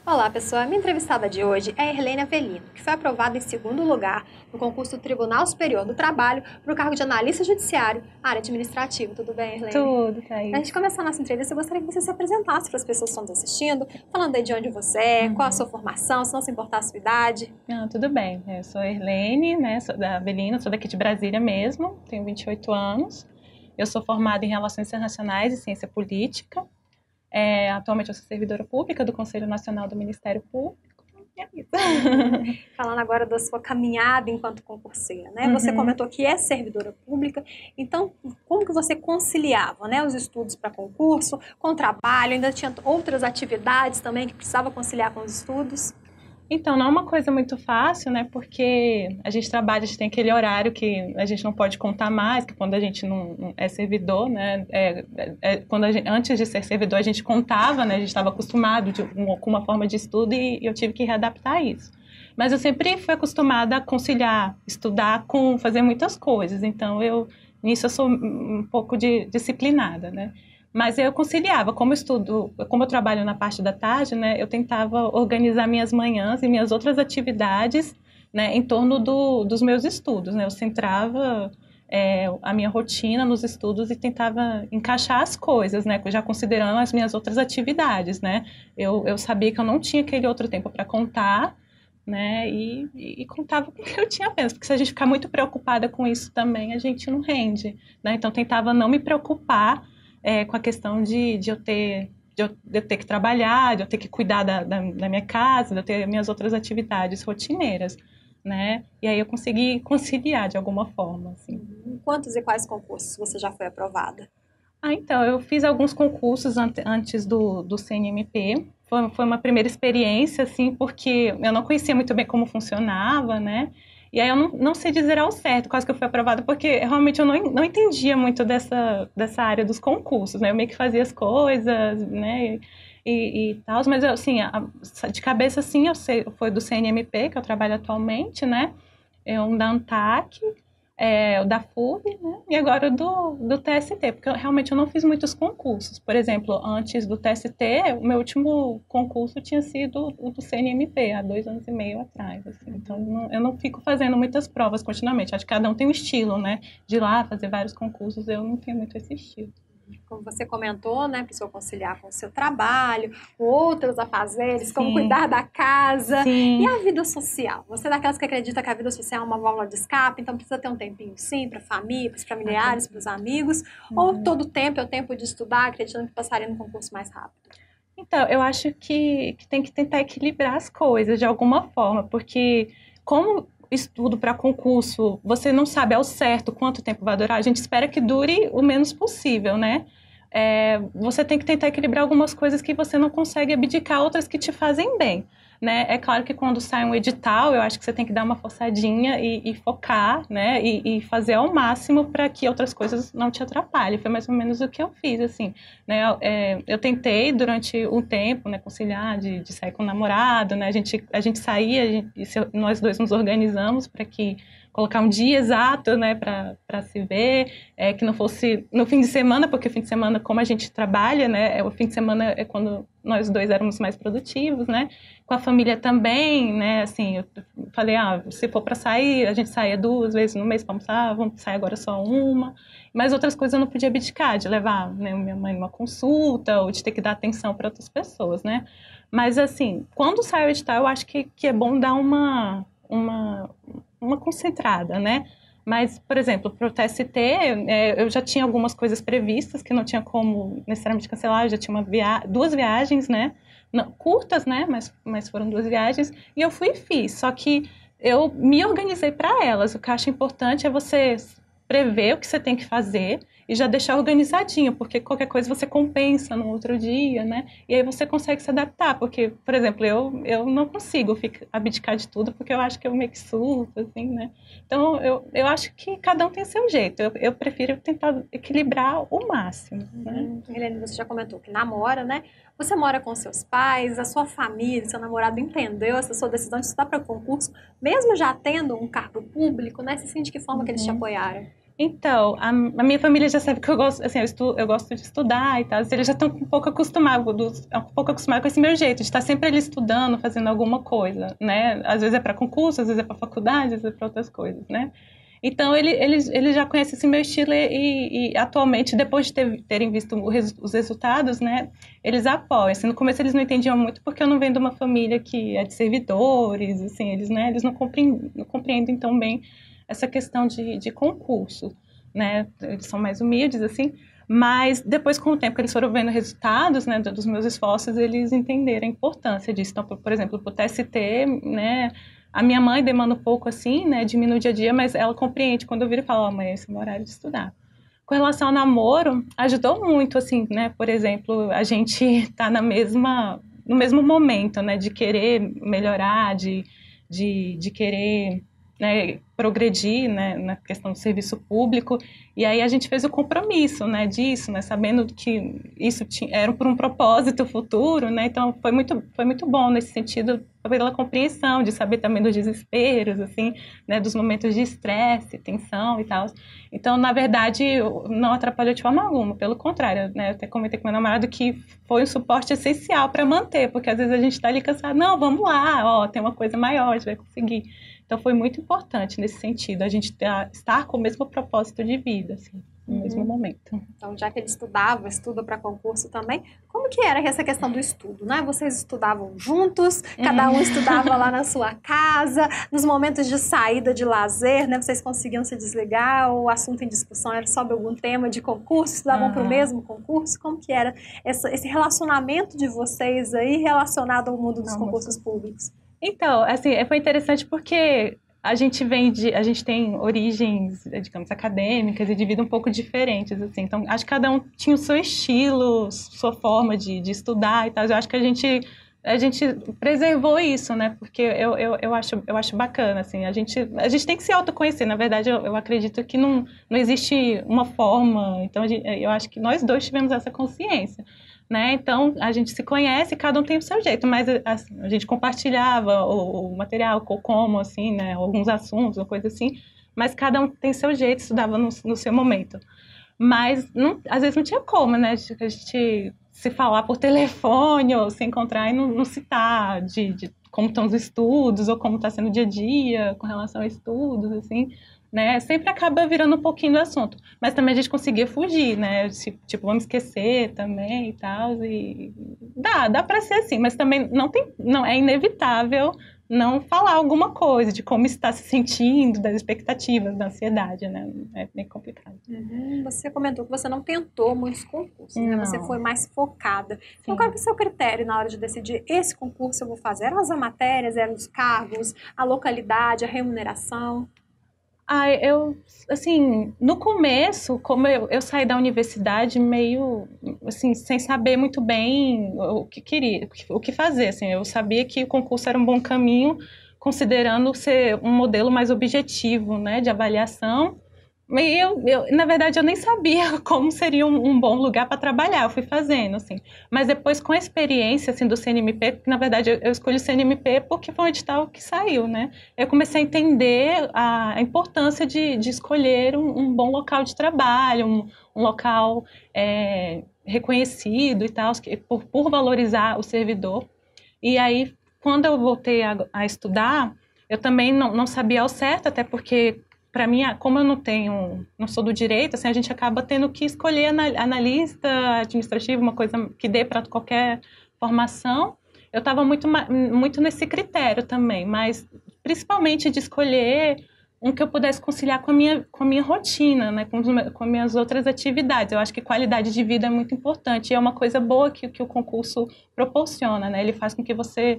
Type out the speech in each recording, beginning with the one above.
Olá, pessoal. A minha entrevistada de hoje é a Erlene Avelino, que foi aprovada em segundo lugar no concurso do Tribunal Superior do Trabalho para o cargo de analista judiciário, área administrativa. Tudo bem, Erlene? Tudo, Para a gente Thaís. começar a nossa entrevista, eu gostaria que você se apresentasse para as pessoas que estão nos assistindo, falando aí de onde você é, qual a sua formação, se não se importar a sua idade. Tudo bem. Eu sou a Erlene, né? Sou da Avelino, sou daqui de Brasília mesmo, tenho 28 anos. Eu sou formada em Relações Internacionais e Ciência Política. Atualmente eu sou servidora pública do Conselho Nacional do Ministério Público. E é isso. Falando agora da sua caminhada enquanto concurseira, né? Você comentou que é servidora pública, então como que você conciliava, né, os estudos para concurso com o trabalho? Ainda tinha outras atividades também que precisava conciliar com os estudos? Então, não é uma coisa muito fácil, né? Porque a gente trabalha, a gente tem aquele horário que a gente não pode contar mais, que quando a gente não é servidor, né? Antes de ser servidor, a gente contava, né? A gente estava acostumado com uma forma de estudo e eu tive que readaptar isso. Mas eu sempre fui acostumada a conciliar, estudar com fazer muitas coisas. Então, nisso eu sou um pouco disciplinada, né? Mas eu conciliava, como eu trabalho na parte da tarde, né, eu tentava organizar minhas manhãs e minhas outras atividades, né, em torno dos meus estudos, né, eu centrava a minha rotina nos estudos e tentava encaixar as coisas, né, já considerando as minhas outras atividades, né, eu sabia que eu não tinha aquele outro tempo para contar, né, e contava com o que eu tinha apenas, porque se a gente ficar muito preocupada com isso também, a gente não rende, né, então tentava não me preocupar com a questão de eu ter que trabalhar, de eu ter que cuidar da minha casa, de eu ter minhas outras atividades rotineiras, né? E aí eu consegui conciliar de alguma forma, assim. Quantos e quais concursos você já foi aprovada? Então, eu fiz alguns concursos antes do CNMP. Foi uma primeira experiência, assim, porque eu não conhecia muito bem como funcionava, né? E aí eu não sei dizer ao certo quase que eu fui aprovada, porque realmente eu não entendia muito dessa área dos concursos, né? Eu meio que fazia as coisas, né? E tal, mas assim, de cabeça, assim, eu sei, foi do CNMP, que eu trabalho atualmente, né? Um da ANTAC, o da FUB, né? E agora do TST, porque realmente eu não fiz muitos concursos. Por exemplo, antes do TST, o meu último concurso tinha sido o do CNMP, há 2 anos e meio atrás. Assim. Então, eu não fico fazendo muitas provas continuamente. Acho que cada um tem um estilo, né? De ir lá fazer vários concursos, eu não tenho muito esse estilo. Como você comentou, né, precisou conciliar com o seu trabalho, com outros afazeres, como cuidar da casa. Sim. E a vida social? Você é daquelas que acredita que a vida social é uma válvula de escape, então precisa ter um tempinho sim para a família, para os familiares, para os amigos, ou todo tempo é o tempo de estudar, acreditando que passaria no concurso mais rápido? Então, eu acho que tem que tentar equilibrar as coisas de alguma forma, porque como estudo para concurso, você não sabe ao certo quanto tempo vai durar, a gente espera que dure o menos possível, né? Você tem que tentar equilibrar algumas coisas que você não consegue abdicar, outras que te fazem bem, né? É claro que quando sai um edital, eu acho que você tem que dar uma forçadinha e focar, né? E fazer ao máximo para que outras coisas não te atrapalhem. Foi mais ou menos o que eu fiz, assim, né? Eu tentei durante um tempo, né, conciliar de sair com o namorado, né? A gente saía, nós dois nos organizamos para que colocar um dia exato, né, para se ver, que não fosse no fim de semana, porque o fim de semana, como a gente trabalha, né, o fim de semana é quando nós dois éramos mais produtivos, né, com a família também, né, assim, eu falei, se for para sair, a gente saia 2 vezes no mês para almoçar, vamos sair agora só uma, mas outras coisas eu não podia abdicar, de levar, né, minha mãe numa consulta, ou de ter que dar atenção para outras pessoas, né, mas assim, quando sai o edital, eu acho que é bom dar uma concentrada, né? Mas, por exemplo, para o TST, eu já tinha algumas coisas previstas que não tinha como necessariamente cancelar, eu já tinha 2 viagens, né? Não, curtas, né? Mas foram 2 viagens, e eu fui e fiz. Só que eu me organizei para elas. O que eu acho importante é você prever o que você tem que fazer e já deixar organizadinho, porque qualquer coisa você compensa no outro dia, né? E aí você consegue se adaptar, porque, por exemplo, eu não consigo abdicar de tudo, porque eu acho que eu meio que surto, assim, né? Então, eu acho que cada um tem seu jeito. Eu prefiro tentar equilibrar o máximo, né? Helene, você já comentou que namora, né? Você mora com seus pais, a sua família, seu namorado entendeu essa sua decisão de estudar para concurso, mesmo já tendo um cargo público, né? Você sente de que forma que eles te apoiaram? Então, a minha família já sabe que eu gosto, assim, eu gosto de estudar e tal. Eles já estão um pouco acostumados com esse meu jeito, de estar sempre ali estudando, fazendo alguma coisa, né? Às vezes é para concurso, às vezes é para faculdade, às vezes é para outras coisas, né? Então, eles já conhecem esse meu estilo e atualmente, depois de terem visto os resultados, né, eles apoiam. Assim, no começo eles não entendiam muito porque eu não venho de uma família que é de servidores, assim, eles não compreendem tão bem essa questão de concurso, né? Eles são mais humildes, assim, mas depois, com o tempo que eles foram vendo resultados, né, dos meus esforços, eles entenderam a importância disso. Então, por exemplo, para o TST, né, a minha mãe demanda um pouco assim, né, diminui o dia a dia, mas ela compreende quando eu viro e falo, mãe, esse é o meu horário de estudar. Com relação ao namoro, ajudou muito, assim, né, por exemplo, a gente tá no mesmo momento, né, de querer melhorar, de querer, né, progredir, né, na questão do serviço público, e aí a gente fez o compromisso, né, disso, né, sabendo que isso era por um propósito futuro, né, então foi muito bom nesse sentido, pela compreensão, de saber também dos desesperos, assim, né, dos momentos de estresse, tensão e tal. Então, na verdade, não atrapalhou de forma alguma, pelo contrário, né, eu até comentei com meu namorado que foi um suporte essencial para manter, porque às vezes a gente está ali cansado, não, vamos lá, ó, tem uma coisa maior, a gente vai conseguir. Então, foi muito importante nesse sentido, a gente estar com o mesmo propósito de vida, assim, no mesmo momento. Então, já que ele estuda para concurso também, como que era essa questão do estudo, né? Vocês estudavam juntos, cada um estudava lá na sua casa, nos momentos de saída de lazer, né? Vocês conseguiam se desligar, o assunto em discussão era sobre algum tema de concurso, estudavam para o mesmo concurso? Como que era esse relacionamento de vocês aí relacionado ao mundo dos concursos públicos? Então, assim, foi interessante porque a gente tem origens, digamos, acadêmicas e de vida um pouco diferentes, assim. Então, acho que cada um tinha o seu estilo, sua forma de estudar e tal. Eu acho que a gente preservou isso, né? Porque eu acho bacana, assim. A gente tem que se autoconhecer. Na verdade, eu acredito que não existe uma forma. Então, eu acho que nós dois tivemos essa consciência. Né? Então, a gente se conhece, cada um tem o seu jeito, mas assim, a gente compartilhava o material, como, assim, né? Alguns assuntos, ou coisa assim, mas cada um tem seu jeito, estudava no seu momento. Mas, às vezes, não tinha como, né? A gente se falar por telefone ou se encontrar e não citar de como estão os estudos ou como está sendo o dia a dia com relação a estudos, assim, né? Sempre acaba virando um pouquinho do assunto. Mas também a gente conseguia fugir, né? Tipo, vamos esquecer também e tal. E dá para ser assim, mas também não é inevitável não falar alguma coisa de como está se sentindo, das expectativas, da ansiedade, né? É bem complicado. Você comentou que você não tentou muitos concursos, né? Você foi mais focada. Então, qual é o seu critério na hora de decidir esse concurso eu vou fazer? Eram as matérias, eram os cargos, a localidade, a remuneração? Assim, no começo, como eu saí da universidade meio, assim, sem saber muito bem o que queria, o que fazer, assim, eu sabia que o concurso era um bom caminho, considerando ser um modelo mais objetivo, né, de avaliação, e na verdade, eu nem sabia como seria um bom lugar para trabalhar, eu fui fazendo, assim. Mas depois, com a experiência, assim, do CNMP, na verdade, eu escolhi o CNMP porque foi um edital que saiu, né? Eu comecei a entender a importância de escolher um bom local de trabalho, um local reconhecido e tal, por valorizar o servidor. E aí, quando eu voltei a estudar, eu também não sabia ao certo, até porque para mim, como eu não sou do direito, assim, a gente acaba tendo que escolher analista administrativo, uma coisa que dê para qualquer formação. Eu estava muito nesse critério também, mas principalmente de escolher um que eu pudesse conciliar com a minha rotina, né, com as minhas outras atividades. Eu acho que qualidade de vida é muito importante e é uma coisa boa que o concurso proporciona, né? Ele faz com que você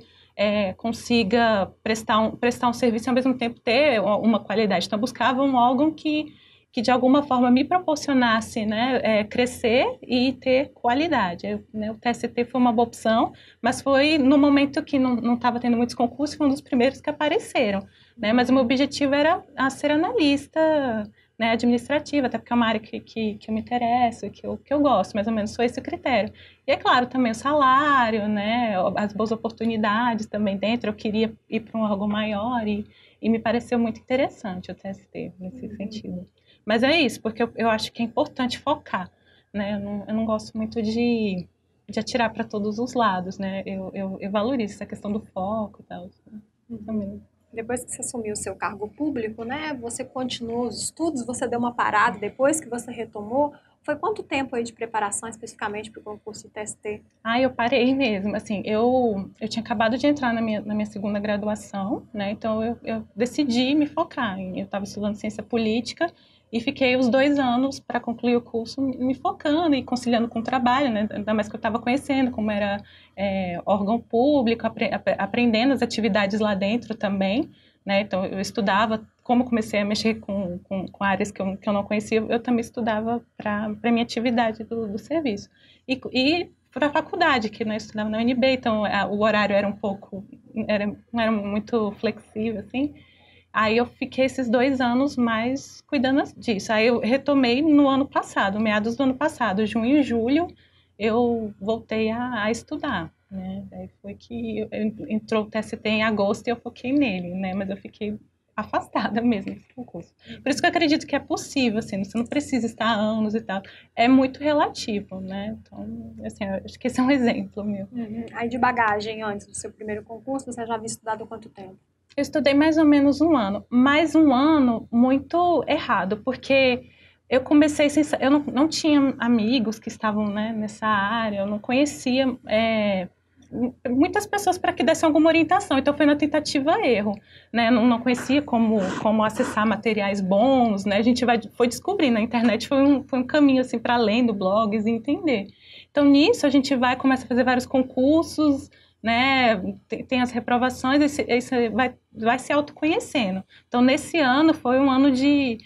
consiga prestar um serviço e ao mesmo tempo ter uma qualidade. Então, eu buscava um órgão que de alguma forma me proporcionasse, né, crescer e ter qualidade. Né, o TST foi uma boa opção, mas foi no momento que não estava tendo muitos concursos, foi um dos primeiros que apareceram. Né, mas o meu objetivo era ser analista, né, administrativa, até porque é uma área que eu me interesso, que eu gosto, mais ou menos foi esse o critério. E é claro, também o salário, né, as boas oportunidades também dentro, eu queria ir para um órgão maior e me pareceu muito interessante o TST nesse sentido. Mas é isso, porque eu acho que é importante focar, né? Eu não gosto muito de atirar para todos os lados, né? Eu valorizo essa questão do foco e tal. Também. Depois que você assumiu o seu cargo público, né, você continuou os estudos, você deu uma parada depois que você retomou. Foi quanto tempo aí de preparação especificamente para o concurso do TST? Eu parei mesmo, assim, eu tinha acabado de entrar na minha segunda graduação, né, então eu decidi me focar, eu estava estudando ciência política e fiquei os 2 anos para concluir o curso me focando e conciliando com o trabalho, né, ainda mais que eu estava conhecendo como era órgão público, aprendendo as atividades lá dentro também, né, então eu estudava, como comecei a mexer com áreas que eu não conhecia, eu também estudava para a minha atividade do serviço. E para a faculdade, que nós estudávamos na UNB, então o horário era um pouco, não era muito flexível, assim. Aí eu fiquei esses 2 anos mais cuidando disso. Aí eu retomei no ano passado, meados do ano passado, junho e julho, eu voltei a estudar, né? Aí foi que entrou o TST em agosto e eu foquei nele, né? Mas eu fiquei afastada mesmo desse concurso. Por isso que eu acredito que é possível, assim, você não precisa estar há anos e tal. É muito relativo, né? Então, assim, eu acho que esse é um exemplo meu. Aí de bagagem, antes do seu primeiro concurso, você já havia estudado há quanto tempo? Eu estudei mais ou menos 1 ano, mas 1 ano muito errado, porque eu comecei sem, eu não tinha amigos que estavam, né, nessa área, eu não conhecia muitas pessoas para que dessem alguma orientação, então foi na tentativa-erro, né, não conhecia como acessar materiais bons, né, a gente foi descobrindo, a internet foi um caminho assim para além do blogs e entender. Então nisso a gente começa a fazer vários concursos, né, tem as reprovações, aí você vai se autoconhecendo. Então, nesse ano, foi um ano de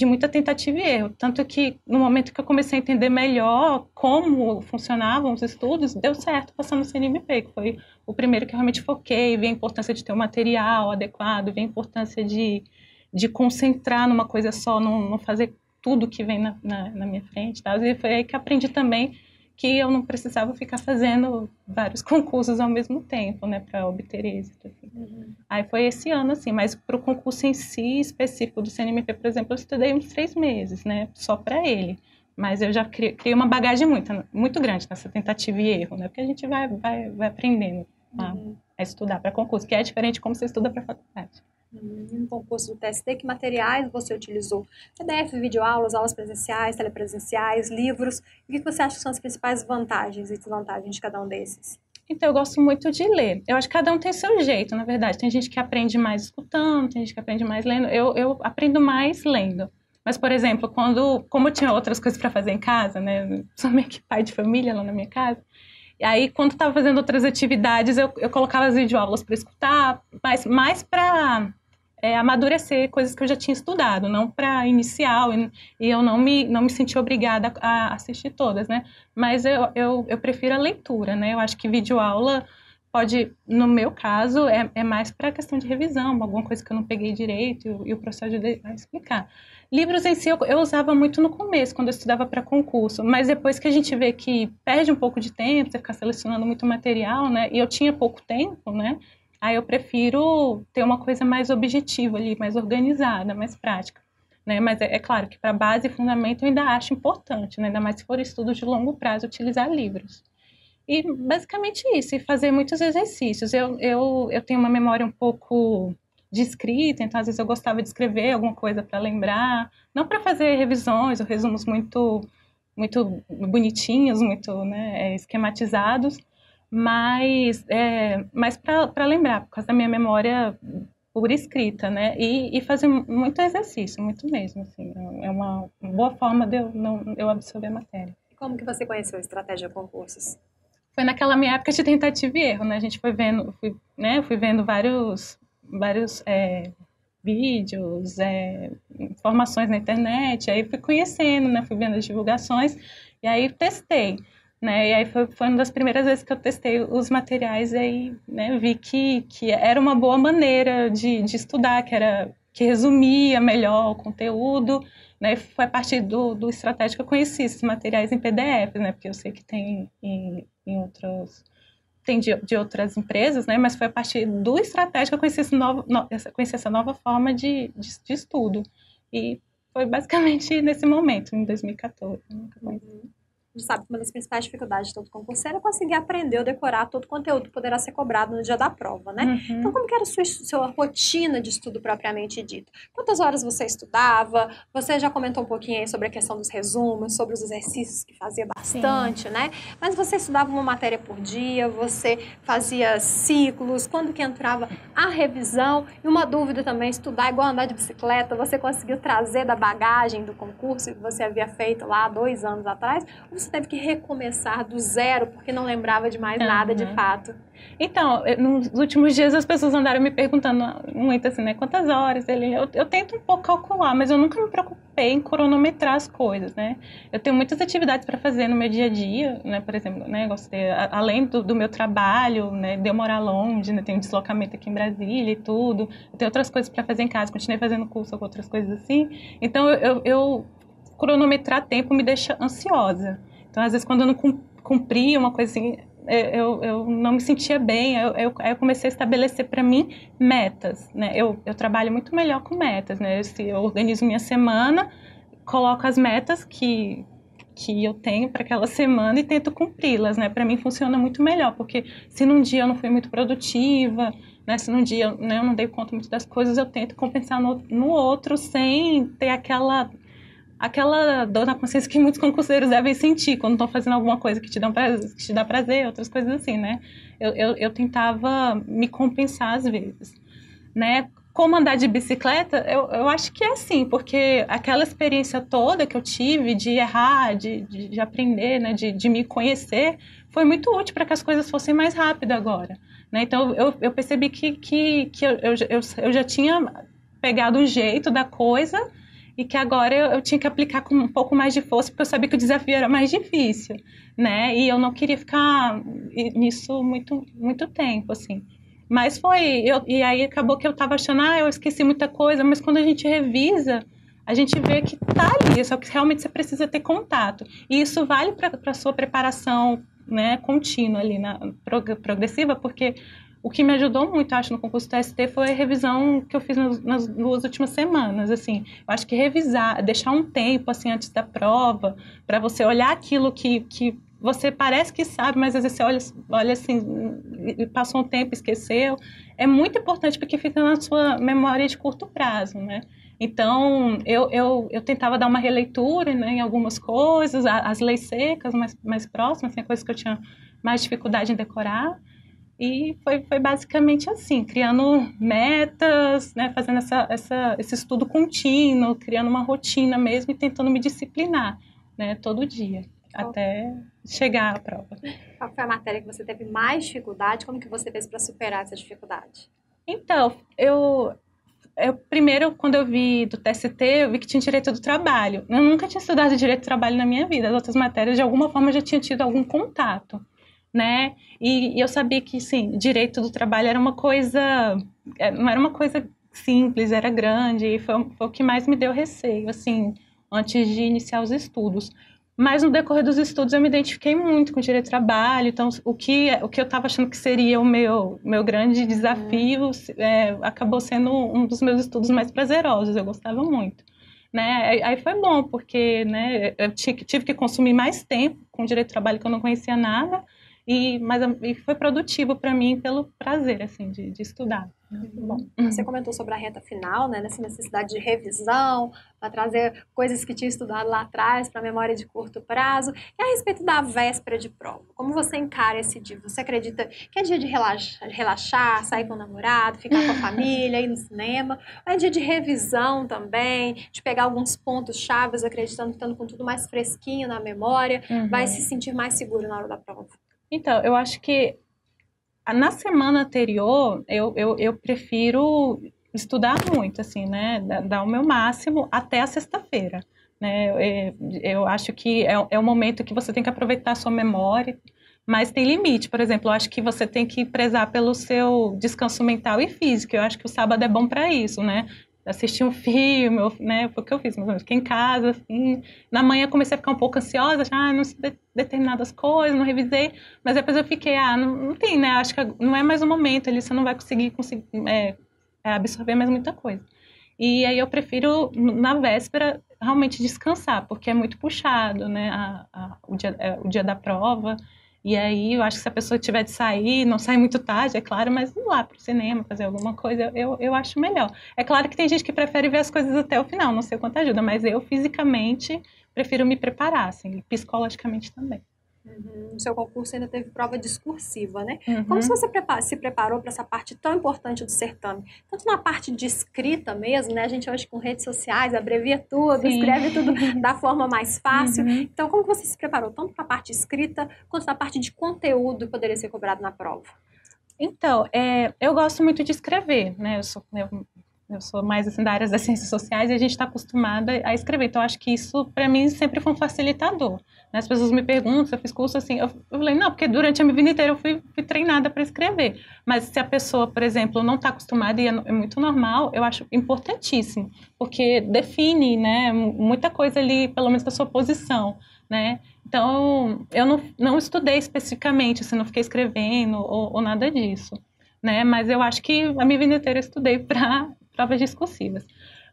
muita tentativa e erro. Tanto que, no momento que eu comecei a entender melhor como funcionavam os estudos, deu certo passando no CNMP, que foi o primeiro que eu realmente foquei, vi a importância de ter um material adequado, vi a importância de concentrar numa coisa só, não fazer tudo que vem na minha frente. Tá? E foi aí que aprendi também que eu não precisava ficar fazendo vários concursos ao mesmo tempo, né, para obter êxito. Assim. Aí foi esse ano, assim, mas para o concurso em si, específico do CNMP, por exemplo, eu estudei uns 3 meses, né, só para ele. Mas eu já criei uma bagagem muito grande nessa tentativa e erro, né, porque a gente vai aprendendo a estudar para concurso, que é diferente de como você estuda para faculdade. No concurso do TST, que materiais você utilizou? PDF, videoaulas, aulas presenciais, telepresenciais, livros? O que você acha que são as principais vantagens e desvantagens de cada um desses? Então, eu gosto muito de ler. Eu acho que cada um tem seu jeito, na verdade. Tem gente que aprende mais escutando, tem gente que aprende mais lendo. Eu aprendo mais lendo. Mas, por exemplo, como eu tinha outras coisas para fazer em casa, né? Sou meio que pai de família lá na minha casa. E aí, quando estava fazendo outras atividades, eu colocava as videoaulas para escutar, mas mais para amadurecer coisas que eu já tinha estudado, não para inicial, e eu não me senti obrigada a assistir todas, né? Mas eu prefiro a leitura, né? Eu acho que videoaula pode, no meu caso, é mais para questão de revisão, alguma coisa que eu não peguei direito e o professor ajuda a explicar. Livros em si eu usava muito no começo, quando eu estudava para concurso, mas depois que a gente vê que perde um pouco de tempo, você ficar selecionando muito material, né? E eu tinha pouco tempo, né? Aí eu prefiro ter uma coisa mais objetiva ali, mais organizada, mais prática. Né? Mas é claro que para base e fundamento eu ainda acho importante, né? Ainda mais se for estudo de longo prazo, utilizar livros. E basicamente isso, e fazer muitos exercícios. Eu tenho uma memória um pouco de escrita, então às vezes eu gostava de escrever alguma coisa para lembrar, não para fazer revisões ou resumos muito bonitinhos, muito, né, esquematizados, mas para lembrar, por causa da minha memória por escrita, né, e fazer muito exercício, muito mesmo, assim, é uma boa forma de eu absorver a matéria. Como que você conheceu a estratégia concursos? Foi naquela minha época de tentativa e erro, né, a gente fui vendo vários vídeos, informações na internet, aí fui conhecendo, né, fui vendo as divulgações, e aí testei. Né, e aí foi uma das primeiras vezes que eu testei os materiais e aí, né, vi que era uma boa maneira de estudar, que resumia melhor o conteúdo, né, foi a partir do Estratégia que eu conheci esses materiais em PDF, né, porque eu sei que tem em outros, tem de outras empresas, né, mas foi a partir do Estratégia que eu conheci essa nova forma de estudo, e foi basicamente nesse momento, em 2014. A gente sabe que uma das principais dificuldades de todo concurseiro é conseguir aprender ou decorar todo o conteúdo que poderá ser cobrado no dia da prova, né? Então, como que era a sua rotina de estudo propriamente dita? Quantas horas você estudava? Você já comentou um pouquinho aí sobre a questão dos resumos, sobre os exercícios, que fazia bastante, né? Mas você estudava uma matéria por dia, você fazia ciclos, quando que entrava a revisão? E uma dúvida também, estudar igual andar de bicicleta, você conseguiu trazer da bagagem do concurso que você havia feito lá 2 anos atrás? Ou você teve que recomeçar do zero porque não lembrava de mais nada de fato? Então, nos últimos dias as pessoas andaram me perguntando muito assim, né? Quantas horas? Eu tento um pouco calcular, mas eu nunca me preocupei em cronometrar as coisas, né? Eu tenho muitas atividades para fazer no meu dia a dia, né? Por exemplo, né? Além do meu trabalho, né? De eu morar longe, né? Tenho deslocamento aqui em Brasília e tudo. Eu tenho outras coisas para fazer em casa, continuei fazendo curso ou outras coisas assim. Então, eu cronometrar tempo me deixa ansiosa. Então, às vezes, quando eu não cumpria uma coisa assim, eu não me sentia bem. Aí eu comecei a estabelecer para mim metas, né? Eu trabalho muito melhor com metas, né? Eu organizo minha semana, coloco as metas que eu tenho para aquela semana e tento cumpri-las, né? Para mim funciona muito melhor, porque se num dia eu não fui muito produtiva, né? Se num dia, né, eu não dei conta muito das coisas, eu tento compensar no outro sem ter aquela dor na consciência que muitos concurseiros devem sentir quando estão fazendo alguma coisa que te dá prazer, outras coisas assim, né? Eu tentava me compensar às vezes, né? Como andar de bicicleta, eu acho que é assim, porque aquela experiência toda que eu tive de errar, de aprender, né? De me conhecer, foi muito útil para que as coisas fossem mais rápidas agora, né? Então, eu percebi que eu já tinha pegado o jeito da coisa e que agora eu tinha que aplicar com um pouco mais de força, porque eu sabia que o desafio era mais difícil, né? E eu não queria ficar nisso muito tempo, assim. Mas e aí acabou que eu estava achando, eu esqueci muita coisa, mas quando a gente revisa, a gente vê que tá ali, só que realmente você precisa ter contato. E isso vale para a sua preparação, né, contínua ali, progressiva, porque o que me ajudou muito, acho, no concurso TST foi a revisão que eu fiz nas 2 últimas semanas, assim. Eu acho que revisar, deixar um tempo, assim, antes da prova, para você olhar aquilo que você parece que sabe, mas às vezes você olha assim, passou um tempo, esqueceu. É muito importante porque fica na sua memória de curto prazo, né? Então, eu tentava dar uma releitura, né, em algumas coisas, as leis secas mais próximas, assim, coisas que eu tinha mais dificuldade em decorar. E foi basicamente assim, criando metas, né, fazendo esse estudo contínuo, criando uma rotina mesmo e tentando me disciplinar, né, todo dia, até chegar à prova. Qual foi a matéria que você teve mais dificuldade? Como que você fez para superar essa dificuldade? Então, eu primeiro, quando eu vi do TST, eu vi que tinha direito do trabalho. Eu nunca tinha estudado direito do trabalho na minha vida. As outras matérias, de alguma forma, eu já tinha tido algum contato, né? E eu sabia que, sim, direito do trabalho era uma coisa, não era uma coisa simples, era grande, e foi o que mais me deu receio, assim, antes de iniciar os estudos. Mas no decorrer dos estudos eu me identifiquei muito com o direito do trabalho, então o que eu estava achando que seria o meu grande desafio acabou sendo um dos meus estudos mais prazerosos, eu gostava muito. Né? Aí foi bom, porque, né, eu tive que consumir mais tempo com o direito do trabalho que eu não conhecia nada, e foi produtivo para mim pelo prazer, assim, de estudar. Bom, você comentou sobre a reta final, né, nessa necessidade de revisão, para trazer coisas que tinha estudado lá atrás para a memória de curto prazo. E a respeito da véspera de prova, como você encara esse dia? Você acredita que é dia de relaxar, sair com o namorado, ficar com a família, ir no cinema? Ou é dia de revisão também, de pegar alguns pontos chaves, acreditando que estando com tudo mais fresquinho na memória, vai se sentir mais seguro na hora da prova? Então, eu acho que na semana anterior, eu prefiro estudar muito, assim, né? Dar o meu máximo até a sexta-feira, né? Eu acho que é o momento que você tem que aproveitar a sua memória, mas tem limite. Por exemplo, eu acho que você tem que prezar pelo seu descanso mental e físico. Eu acho que o sábado é bom para isso, né? Assistir um filme, né? Foi o que eu fiz, mas eu fiquei em casa, assim. Na manhã comecei a ficar um pouco ansiosa, não sei determinadas coisas, não revisei, mas depois eu fiquei, não tem, né? Acho que não é mais o momento, ali você não vai conseguir absorver mais muita coisa. E aí eu prefiro, na véspera, realmente descansar, porque é muito puxado, né, o dia da prova. E aí, eu acho que se a pessoa tiver de sair, não sair muito tarde, é claro, mas ir lá pro cinema, fazer alguma coisa, eu acho melhor. É claro que tem gente que prefere ver as coisas até o final, não sei quanto ajuda, mas eu, fisicamente, prefiro me preparar, assim, psicologicamente também. No seu concurso ainda teve prova discursiva, né? Uhum. Como você se preparou para essa parte tão importante do certame? Tanto na parte de escrita mesmo, né? A gente hoje com redes sociais abrevia tudo, Sim. escreve tudo da forma mais fácil. Uhum. Então, como você se preparou tanto para a parte escrita quanto na parte de conteúdo que poderia ser cobrado na prova? Então, eu gosto muito de escrever, né? Eu sou mais assim, da área das ciências sociais e a gente está acostumada a escrever. Então, acho que isso, para mim, sempre foi um facilitador. Né? As pessoas me perguntam se eu fiz curso assim. Eu falei, não, porque durante a minha vida inteira eu fui treinada para escrever. Mas se a pessoa, por exemplo, não está acostumada e é muito normal, eu acho importantíssimo. Porque define, né, muita coisa ali, pelo menos da sua posição, né? Então, eu não estudei especificamente, assim, não fiquei escrevendo ou nada disso. Né? Mas eu acho que a minha vida inteira eu estudei para provas discursivas.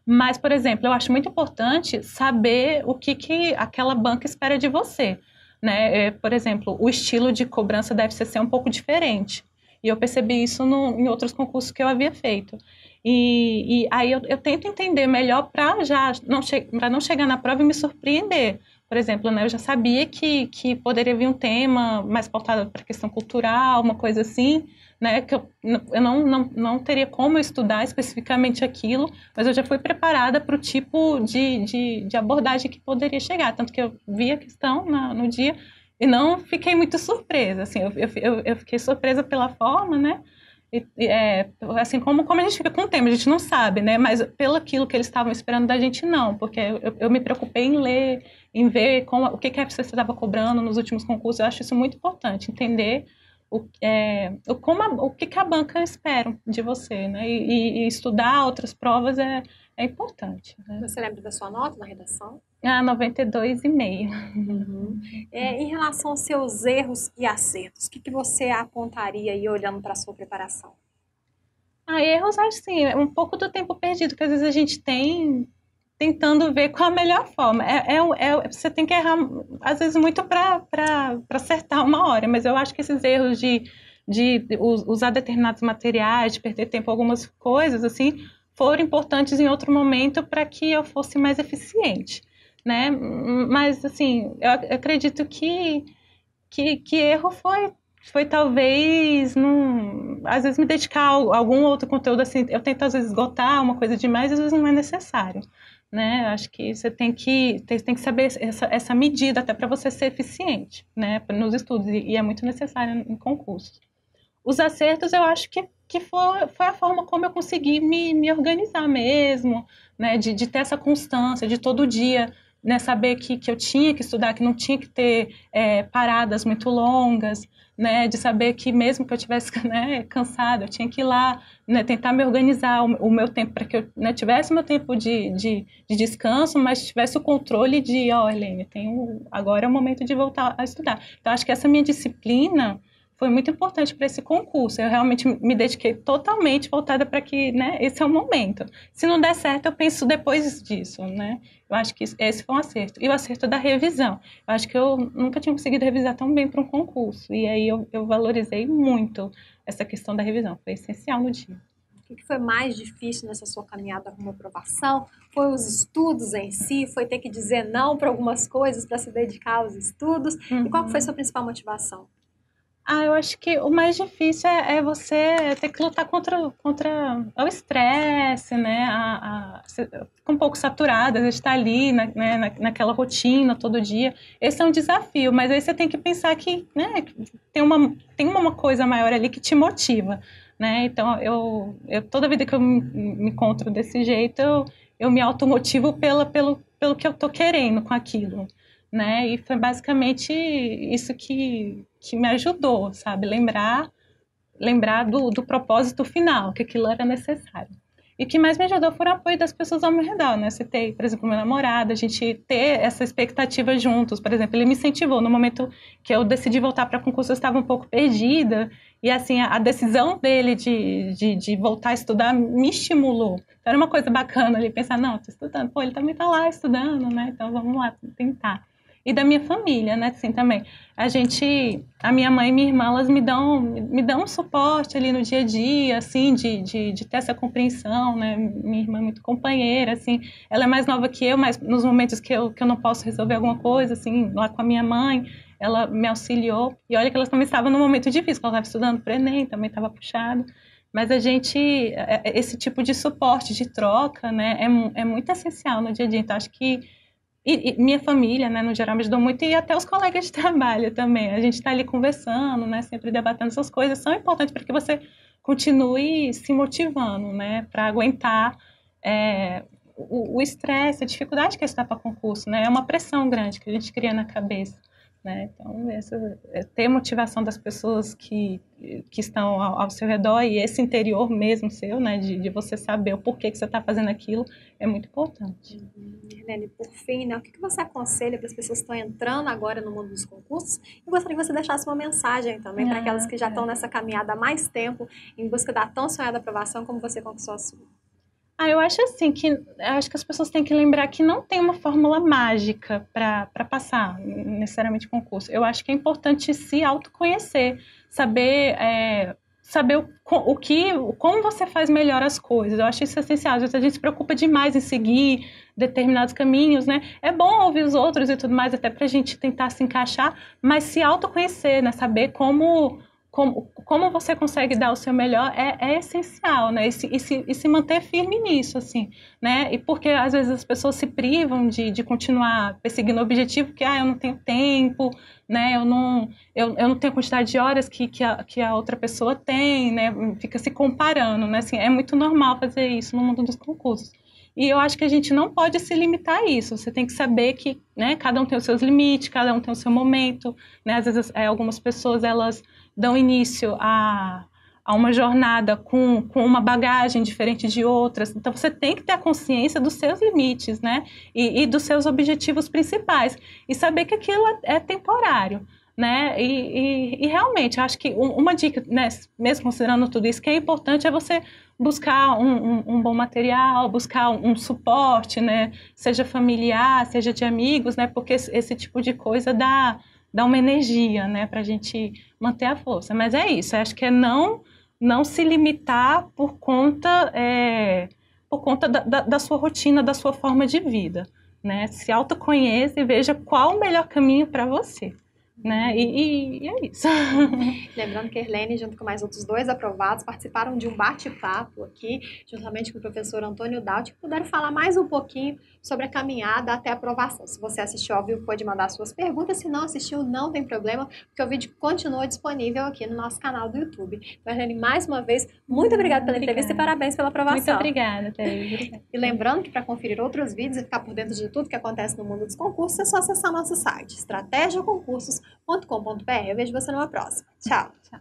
Mas, por exemplo, eu acho muito importante saber o que aquela banca espera de você. Né? Por exemplo, o estilo de cobrança deve ser um pouco diferente. E eu percebi isso em outros concursos que eu havia feito. E aí eu tento entender melhor para não chegar na prova e me surpreender. Por exemplo, né, eu já sabia que poderia vir um tema mais pautado para a questão cultural, uma coisa assim, né, que eu não teria como eu estudar especificamente aquilo, mas eu já fui preparada para o tipo de abordagem que poderia chegar, tanto que eu vi a questão no dia e não fiquei muito surpresa, assim, eu fiquei surpresa pela forma, né, assim, como a gente fica com o tema, a gente não sabe, né, mas pelo aquilo que eles estavam esperando da gente, não, porque eu me preocupei em ler, em ver o que você estava cobrando nos últimos concursos, eu acho isso muito importante, entender o que a banca espera de você, né? E estudar outras provas é importante. Né? Você lembra da sua nota na redação? 92,5. Uhum. Em relação aos seus erros e acertos, o que você apontaria aí olhando para a sua preparação? Erros, assim, um pouco do tempo perdido, que às vezes a gente tem tentando ver qual a melhor forma. Você tem que errar, às vezes, muito para acertar uma hora, mas eu acho que esses erros de usar determinados materiais, de perder tempo em algumas coisas, assim, foram importantes em outro momento para que eu fosse mais eficiente, né? Mas, assim, eu acredito que erro foi talvez, às vezes, me dedicar a algum outro conteúdo, assim, eu tento, às vezes, esgotar uma coisa demais, às vezes não é necessário. Né? Acho que você tem que saber essa medida até para você ser eficiente, né? Nos estudos, e é muito necessário em concursos. Os acertos, eu acho que foi a forma como eu consegui me organizar mesmo, né? De ter essa constância, de todo dia, né? Saber que eu tinha que estudar, que não tinha que ter paradas muito longas, né, de saber que mesmo que eu estivesse, né, cansada, eu tinha que ir lá, né, tentar me organizar o meu tempo para que eu, né, tivesse meu tempo de descanso, mas tivesse o controle de, Helene, agora é o momento de voltar a estudar. Então, acho que essa minha disciplina foi muito importante para esse concurso. Eu realmente me dediquei totalmente voltada para que, né, esse é o momento. Se não der certo, eu penso depois disso, né? Eu acho que esse foi um acerto. E o acerto da revisão. Eu acho que eu nunca tinha conseguido revisar tão bem para um concurso. E aí eu valorizei muito essa questão da revisão. Foi essencial no dia. O que foi mais difícil nessa sua caminhada rumo à aprovação? Foi os estudos em si? Foi ter que dizer não para algumas coisas para se dedicar aos estudos? E qual foi a sua principal motivação? Eu acho que o mais difícil é você ter que lutar contra o estresse, né? Fica um pouco saturada, a gente está ali, né, naquela rotina todo dia. Esse é um desafio, mas aí você tem que pensar que, né, tem uma coisa maior ali que te motiva, né? Então, eu toda vida que eu me encontro desse jeito, eu me automotivo pelo que eu tô querendo com aquilo. Né? E foi basicamente isso que me ajudou, sabe? Lembrar do propósito final, que aquilo era necessário. E o que mais me ajudou foi o apoio das pessoas ao meu redor, né? Eu citei, por exemplo, meu namorado, a gente ter essa expectativa juntos. Por exemplo, ele me incentivou no momento que eu decidi voltar para concurso, eu estava um pouco perdida, E assim, a decisão dele de voltar a estudar me estimulou. Então, era uma coisa bacana ali, pensar, não, tô estudando, pô, ele também tá lá estudando, né? Então, vamos lá tentar. E da minha família, né, assim, também. A minha mãe e minha irmã, elas me dão um suporte ali no dia a dia, assim, de ter essa compreensão, né? Minha irmã é muito companheira, assim, ela é mais nova que eu, mas nos momentos que eu não posso resolver alguma coisa, assim, lá com a minha mãe, ela me auxiliou. E olha que elas também estavam num momento difícil, ela estava estudando para o Enem, também estava puxado. Mas esse tipo de suporte, de troca, né, é muito essencial no dia a dia. Então, acho que minha família, né, no geral, me ajudou muito, e até os colegas de trabalho também. A gente está ali conversando, né, sempre debatendo essas coisas, são importantes para que você continue se motivando, né, para aguentar o estresse, a dificuldade que é estudar para concurso, né, é uma pressão grande que a gente cria na cabeça, né, então ter motivação das pessoas que estão ao seu redor e esse interior mesmo seu, né, de você saber o porquê que você está fazendo aquilo, é muito importante. Irlene, por fim, né, o que você aconselha para as pessoas que estão entrando agora no mundo dos concursos? Eu gostaria que você deixasse uma mensagem também para aquelas que já estão nessa caminhada há mais tempo, em busca da tão sonhada aprovação como você conquistou a sua. Eu acho assim acho que as pessoas têm que lembrar que não tem uma fórmula mágica para passar necessariamente concurso. Eu acho que é importante se autoconhecer, saber como você faz melhor as coisas. Eu acho isso essencial. Às vezes a gente se preocupa demais em seguir determinados caminhos, né? É bom ouvir os outros e tudo mais, até para a gente tentar se encaixar, mas se autoconhecer, né? Saber como você consegue dar o seu melhor é essencial, né? E se manter firme nisso, assim, né? E porque às vezes as pessoas se privam de continuar perseguindo o objetivo, porque eu não tenho tempo, né? Eu não tenho a quantidade de horas que a outra pessoa tem, né? Fica se comparando, né? Assim, é muito normal fazer isso no mundo dos concursos. E eu acho que a gente não pode se limitar a isso. Você tem que saber que, né, cada um tem os seus limites, cada um tem o seu momento, né? Às vezes algumas pessoas, elas dão início a uma jornada com uma bagagem diferente de outras. Então, você tem que ter a consciência dos seus limites, né? E dos seus objetivos principais. E saber que aquilo é temporário, né? E realmente, acho que uma dica, né, mesmo considerando tudo isso, que é importante é você buscar um bom material, buscar um suporte, né? Seja familiar, seja de amigos, né? Porque esse tipo de coisa dá uma energia, né, para a gente manter a força. Mas é isso, acho que é não se limitar por conta da sua rotina, da sua forma de vida, né? Se autoconheça e veja qual o melhor caminho para você, né? E é isso. Lembrando que a Irlene, junto com mais outros 2 aprovados, participaram de um bate-papo aqui, juntamente com o professor Antônio Daut, que puderam falar mais um pouquinho sobre a caminhada até a aprovação. Se você assistiu ao vivo, pode mandar suas perguntas. Se não assistiu, não tem problema, porque o vídeo continua disponível aqui no nosso canal do YouTube. Então, Irlene, mais uma vez, muito obrigada pela entrevista e parabéns pela aprovação. Muito obrigada, Thaís. E lembrando que para conferir outros vídeos e ficar por dentro de tudo que acontece no mundo dos concursos, é só acessar nosso site, estrategiaconcursos.com.br. Eu vejo você numa próxima. Tchau. Tchau.